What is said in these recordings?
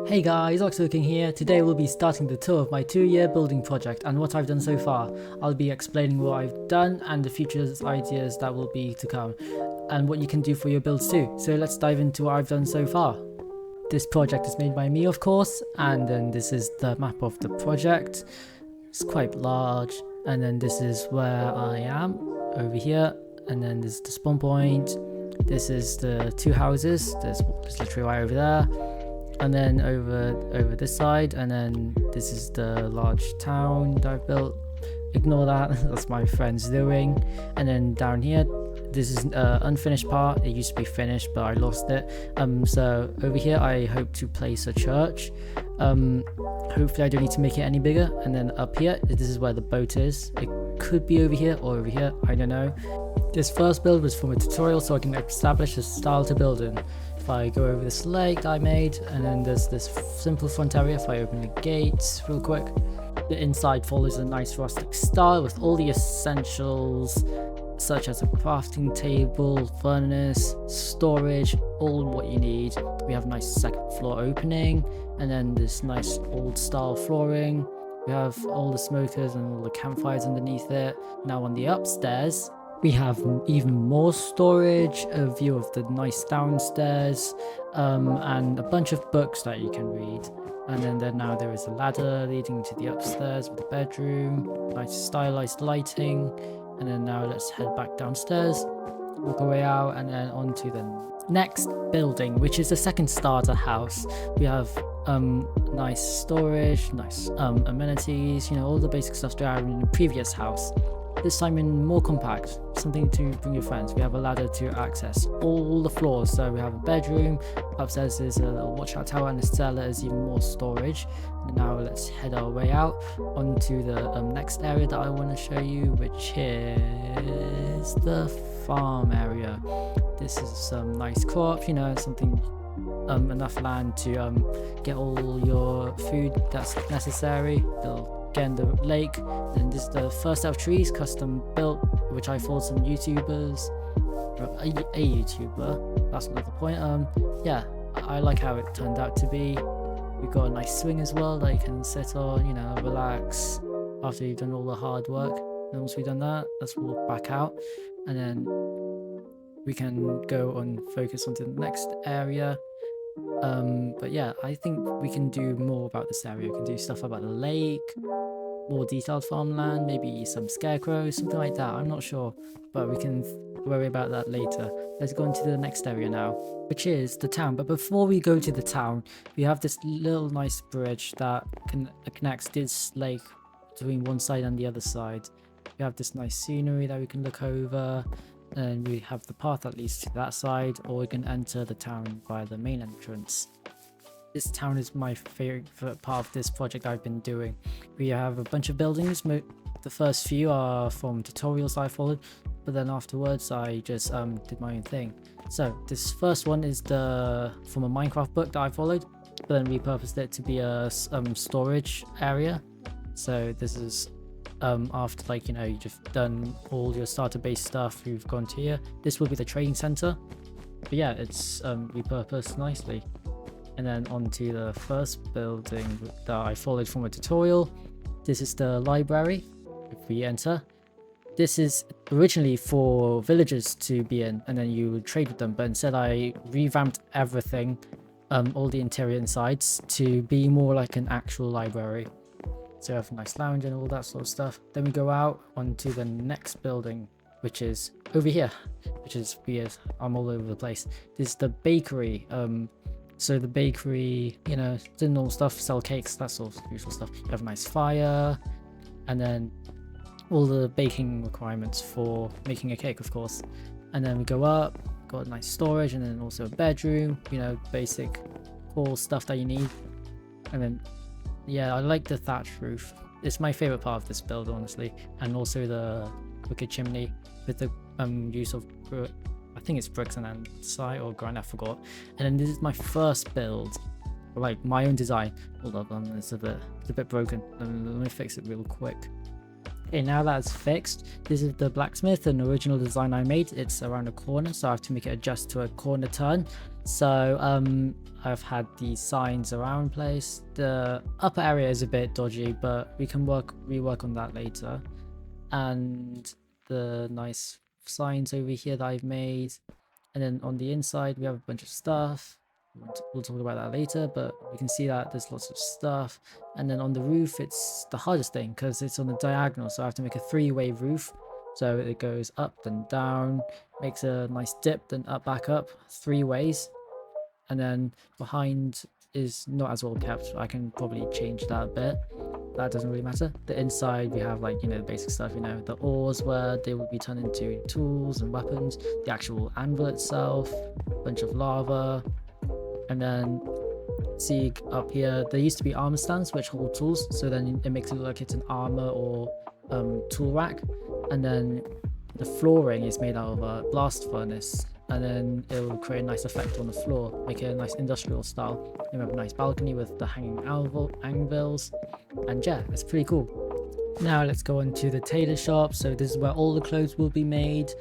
Hey guys, Oxlooking here. Today we'll be starting the tour of my 2-year building project and what I've done so far. I'll be explaining what I've done and the future ideas that will be to come, and what you can do for your builds too. So let's dive into what I've done so far. This project is made by me, of course, and then this is the map of the project. It's quite large, and then this is where I am, over here, and then there's the spawn point. This is the two houses, there's literally right over there. And then over this side, and then this is the large town that I've built. Ignore that, that's my friend's doing. And then down here, this is unfinished part. It used to be finished, but I lost it. So over here, I hope to place a church. Hopefully I don't need to make it any bigger. And then up here, this is where the boat is. It could be over here or over here, I don't know. This first build was from a tutorial, so I can establish a style to build in. If I go over this lake that I made, and then there's this simple front area. If I open the gates real quick, the inside follows a nice rustic style with all the essentials such as a crafting table, furnace, storage, all what you need. We have a nice second floor opening, and then this nice old style flooring. We have all the smokers and all the campfires underneath it. Now on the upstairs, we have even more storage, a view of the nice downstairs, and a bunch of books that you can read. And then now there is a ladder leading to the upstairs with a bedroom, nice stylized lighting. And then now let's head back downstairs, walk our way out, and then on to the next building, which is the second starter house. We have nice storage, nice amenities, all the basic stuff that I had in the previous house. This time in more compact, something to bring your friends. We have a ladder to access all the floors. So we have a bedroom, upstairs is a little watchout tower, and the cellar is even more storage. And now let's head our way out onto the next area that I want to show you, which is the farm area. This is some nice crop, something enough land to get all your food that's necessary. Again, the lake, and this is the first set of trees custom built, which I followed some YouTubers, a YouTuber, that's not the point. Yeah, I like how it turned out to be. We've got a nice swing as well that you can sit on, relax after you've done all the hard work. And once we've done that, let's walk back out, and then we can go and focus onto the next area. But yeah, I think we can do more about this area. We can do stuff about the lake, more detailed farmland, maybe some scarecrows, something like that. I'm not sure, but we can worry about that later. Let's go into the next area now, which is the town. But before we go to the town, we have this little nice bridge that connects this lake between one side and the other side. We have this nice scenery that we can look over, and we have the path that leads to that side, or we can enter the town via the main entrance. This town is my favorite part of this project I've been doing. We have a bunch of buildings. The first few are from tutorials I followed, but then afterwards I just did my own thing. So this first one is from a Minecraft book that I followed, but then repurposed it to be a storage area. So this is after you've just done all your starter base stuff, you've gone to here. This will be the trading center, but yeah, it's repurposed nicely. And then onto the first building that I followed from a tutorial. This is the library. If we enter, this is originally for villagers to be in, and then you would trade with them, but instead I revamped everything, all the interior insides, to be more like an actual library. So we have a nice lounge and all that sort of stuff. Then we go out onto the next building, which is over here, which is weird. I'm all over the place. This is the bakery. So the bakery, the normal stuff, sell cakes, that sort of usual stuff. You have a nice fire, and then all the baking requirements for making a cake, of course. And then we go up, got a nice storage, and then also a bedroom, basic core stuff that you need. And then yeah, I like the thatch roof. It's my favorite part of this build, honestly. And also the wicked chimney with the use of, I think it's bricks and andesite or granite, I forgot. And then this is my first build, like my own design. Hold up, it's a bit broken. Let me fix it real quick. Okay, now that's fixed, this is the blacksmith, an original design I made. It's around a corner, so I have to make it adjust to a corner turn. So I've had these signs around place. The upper area is a bit dodgy, but we can rework on that later. And the nice signs over here that I've made. And then on the inside we have a bunch of stuff. We'll talk about that later, but we can see that there's lots of stuff. And then on the roof, it's the hardest thing because it's on the diagonal, so I have to make a three-way roof. So it goes up then down, makes a nice dip, then up, back up, 3 ways. And then behind is not as well kept. I can probably change that a bit. That doesn't really matter. The inside we have, like, you know, the basic stuff, you know, the ores where they will be turned into tools and weapons, the actual anvil itself, a bunch of lava. And then see up here, there used to be armor stands which hold tools, so then it makes it look like it's an armor or tool rack. And then the flooring is made out of a blast furnace, and then it will create a nice effect on the floor, make it a nice industrial style. And we have a nice balcony with the hanging anvils, and yeah, it's pretty cool. Now let's go on to the tailor shop. So this is where all the clothes will be made,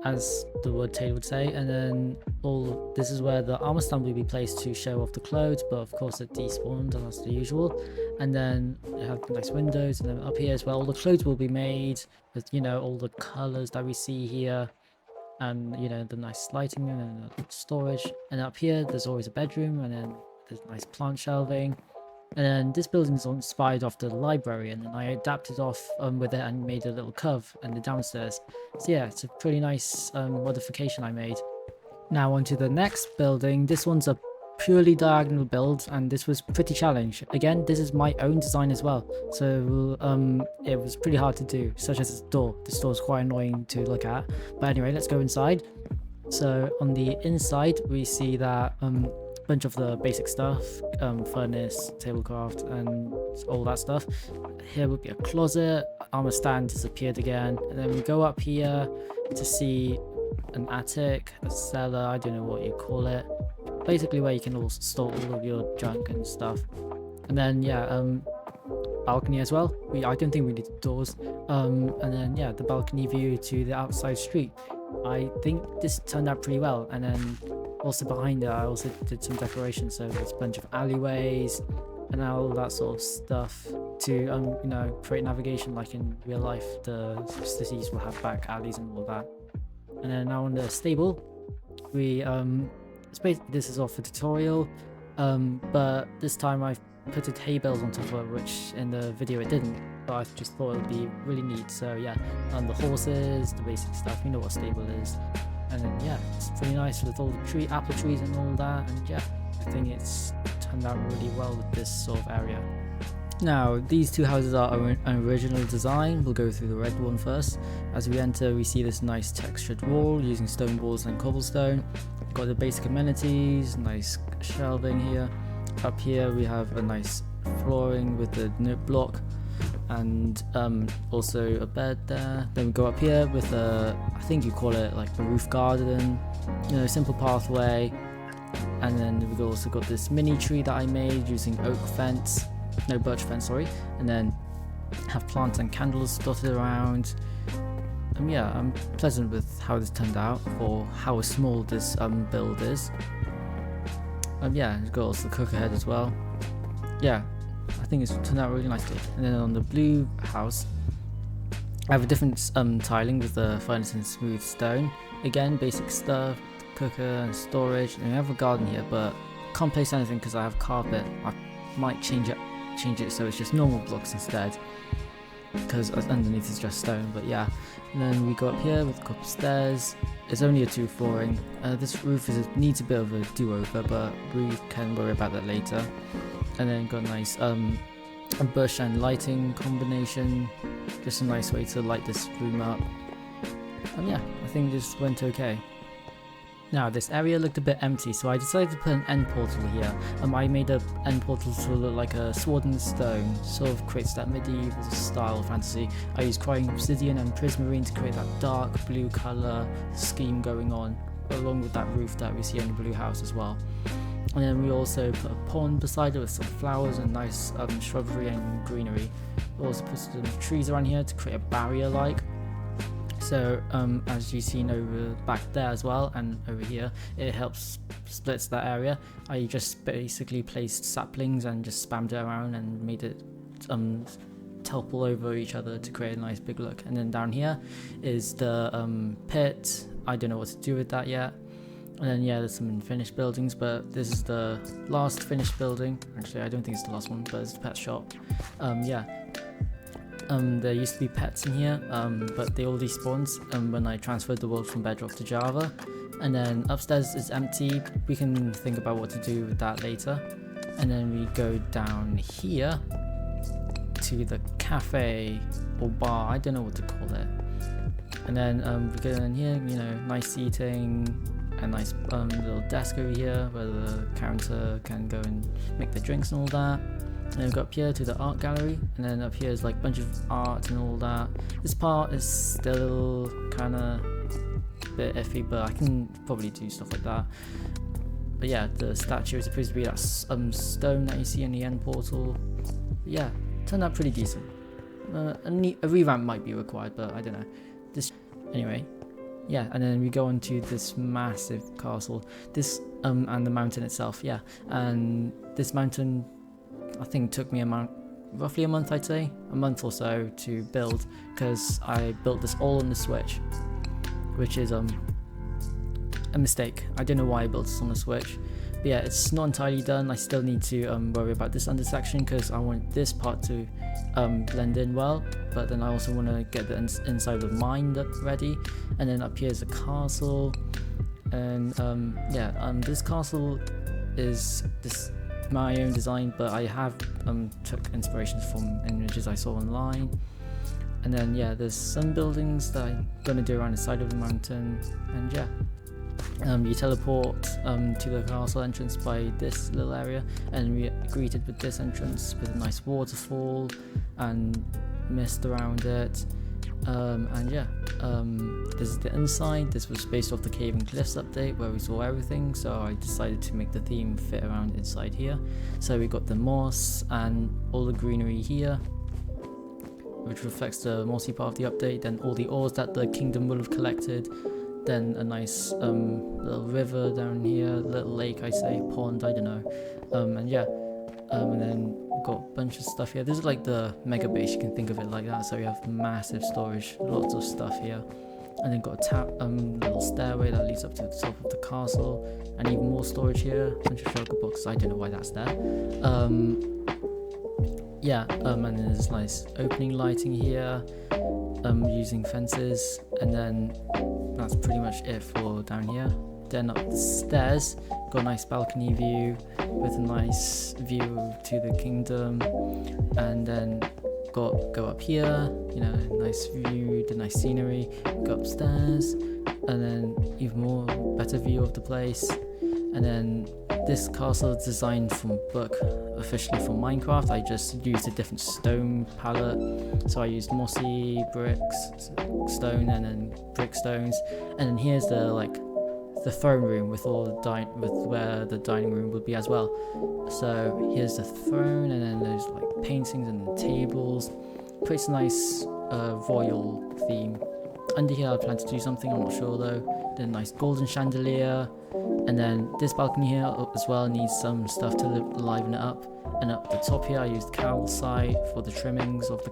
as the word tailor would say, and then this is where the armor stand will be placed to show off the clothes, but of course it despawned, and that's the usual. And then you have nice windows, and then up here is where all the clothes will be made, with, you know, all the colors that we see here, and, you know, the nice lighting and the storage. And up here there's always a bedroom, and then there's nice plant shelving. And then this building is inspired off the library, and then I adapted off with it and made a little curve in the downstairs. So yeah, it's a pretty nice modification I made. Now onto the next building. This one's a purely diagonal build, and this was pretty challenging. Again, this is my own design as well, so it was pretty hard to do, such as this door. This door is quite annoying to look at, but anyway, let's go inside. So on the inside we see that bunch of the basic stuff, furnace, tablecraft, and all that stuff. Here would be a closet, armor stand disappeared again, and then we go up here to see an attic, a cellar, I don't know what you call it, basically where you can all store all of your junk and stuff. And then yeah, balcony as well. I don't think we need doors. And then yeah, the balcony view to the outside street. I think this turned out pretty well. And then also behind it I also did some decoration, so there's a bunch of alleyways and all that sort of stuff to you know, create navigation like in real life. The cities will have back alleys and all that. And then now on the stable, we this is off the tutorial, but this time I've put hay bales on top of it, which in the video it didn't, but I just thought it would be really neat. So yeah, the horses, the basic stuff, you know what a stable is. And then yeah, it's pretty nice with all the apple trees and all that, and yeah, I think it's turned out really well with this sort of area. Now these two houses are an original design. We'll go through the red one first. As we enter we see this nice textured wall using stone walls and cobblestone. Got the basic amenities, nice shelving here. Up here we have a nice flooring with the note block, and also a bed there. Then we go up here with I think you call it like a roof garden, you know, simple pathway. And then we've also got this mini tree that I made using birch fence, sorry. And then have plants and candles dotted around. Yeah, I'm pleasant with how this turned out for how small this build is. Yeah, it's got also the cooker head as well. Yeah, I think it's turned out really nicely. And then on the blue house, I have a different tiling with the furnace and smooth stone. Again, basic stuff, cooker and storage. And we have a garden here, but can't place anything because I have carpet. I might change it so it's just normal blocks instead, because underneath is just stone. But yeah, and then we go up here with a couple of stairs. It's only a 2 flooring. This roof needs a bit of a do-over, but we can worry about that later. And then got a nice a bush and lighting combination, just a nice way to light this room up. And yeah, I think this went okay. Now this area looked a bit empty, so I decided to put an end portal here. I made an end portal to look like a sword in stone, sort of creates that medieval style fantasy. I used crying obsidian and prismarine to create that dark blue colour scheme going on, along with that roof that we see in the blue house as well. And then we also put a pond beside it with some flowers and nice shrubbery and greenery. We also put some trees around here to create a barrier like. So as you've seen over back there as well, and over here, it helps splits that area. I just basically placed saplings and just spammed it around and made it topple over each other to create a nice big look. And then down here is the pit. I don't know what to do with that yet. And then yeah, there's some unfinished buildings, but this is the last finished building. Actually, I don't think it's the last one, but it's the pet shop. There used to be pets in here, but they all despawned when I transferred the world from Bedrock to Java. And then upstairs is empty. We can think about what to do with that later. And then we go down here to the cafe or bar, I don't know what to call it. And then we go in here, you know, nice seating, a nice little desk over here where the counter can go and make the drinks and all that. And then we go up here to the art gallery, and then up here is like a bunch of art and all that. This part is still kind of a bit iffy, but I can probably do stuff like that. But yeah, the statue is supposed to be that stone that you see in the end portal. But yeah, turned out pretty decent. A revamp might be required, but I don't know. Anyway, yeah, and then we go on to this massive castle. This and the mountain itself, yeah. And this mountain, I think, took me roughly a month, I'd say, a month or so to build, because I built this all on the Switch, which is a mistake. I don't know why I built this on the Switch, but yeah, it's not entirely done. I still need to worry about this under section, because I want this part to blend in well, but then I also want to get the inside of the mine ready. And then up here is a castle, and this castle is my own design, but I have took inspirations from images I saw online. And then yeah, there's some buildings that I'm gonna do around the side of the mountain. And yeah, you teleport to the castle entrance by this little area, and we greeted with this entrance with a nice waterfall and mist around it. And yeah, this is the inside. This was based off the Cave and Cliffs update where we saw everything, so I decided to make the theme fit around inside here. So we got the moss and all the greenery here, which reflects the mossy part of the update, then all the ores that the kingdom will have collected, then a nice little river down here, little lake, I say, pond, I don't know. And yeah, and then we've got a bunch of stuff here. This is like the mega base, you can think of it like that. So we have massive storage, lots of stuff here. And then got a little stairway that leads up to the top of the castle, and even more storage here, a bunch of shulker boxes, I don't know why that's there. And then there's nice opening lighting here, using fences, and then that's pretty much it for down here. Then up the stairs, got a nice balcony view with a nice view to the kingdom, and then go up here, you know, nice view, the nice scenery. Go upstairs, and then even more better view of the place. And then this castle is designed from book, officially for Minecraft. I just used a different stone palette, so I used mossy bricks, stone, and then brick stones. And then here's the throne room with all the where the dining room would be as well. So here's the throne, and then there's like paintings and tables. Creates a nice royal theme. Under here I plan to do something, I'm not sure though. Then nice golden chandelier, and then this balcony here as well needs some stuff to liven it up. And up the top here I used calcite for the trimmings of the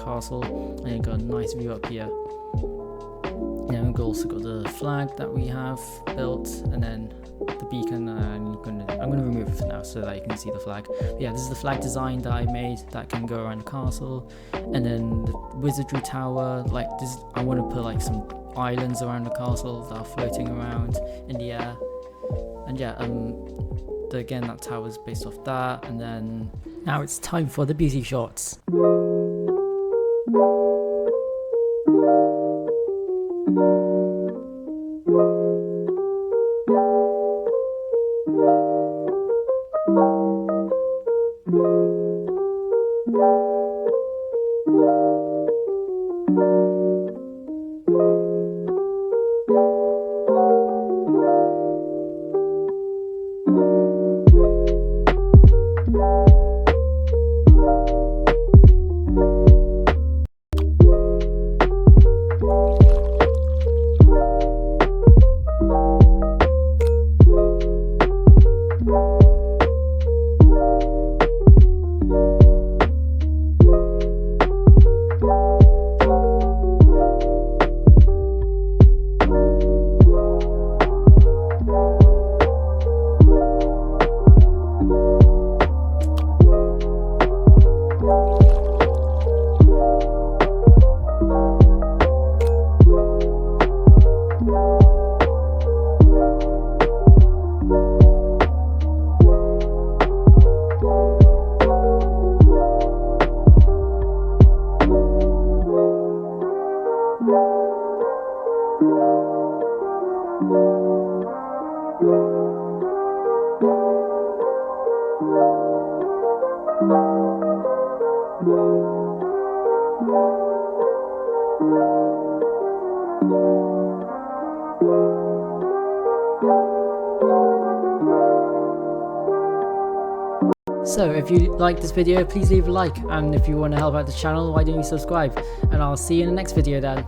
castle, and you got a nice view up here. And we've also got the flag that we have built, and then the beacon. I'm going to remove it for now so that you can see the flag. But yeah, this is the flag design that I made that can go around the castle. And then the wizardry tower, like this, I want to put like some islands around the castle that are floating around in the air. And yeah, again, that tower is based off that. And then now it's time for the beauty shots. So if you like this video, please leave a like, and if you want to help out the channel, why don't you subscribe, and I'll see you in the next video then.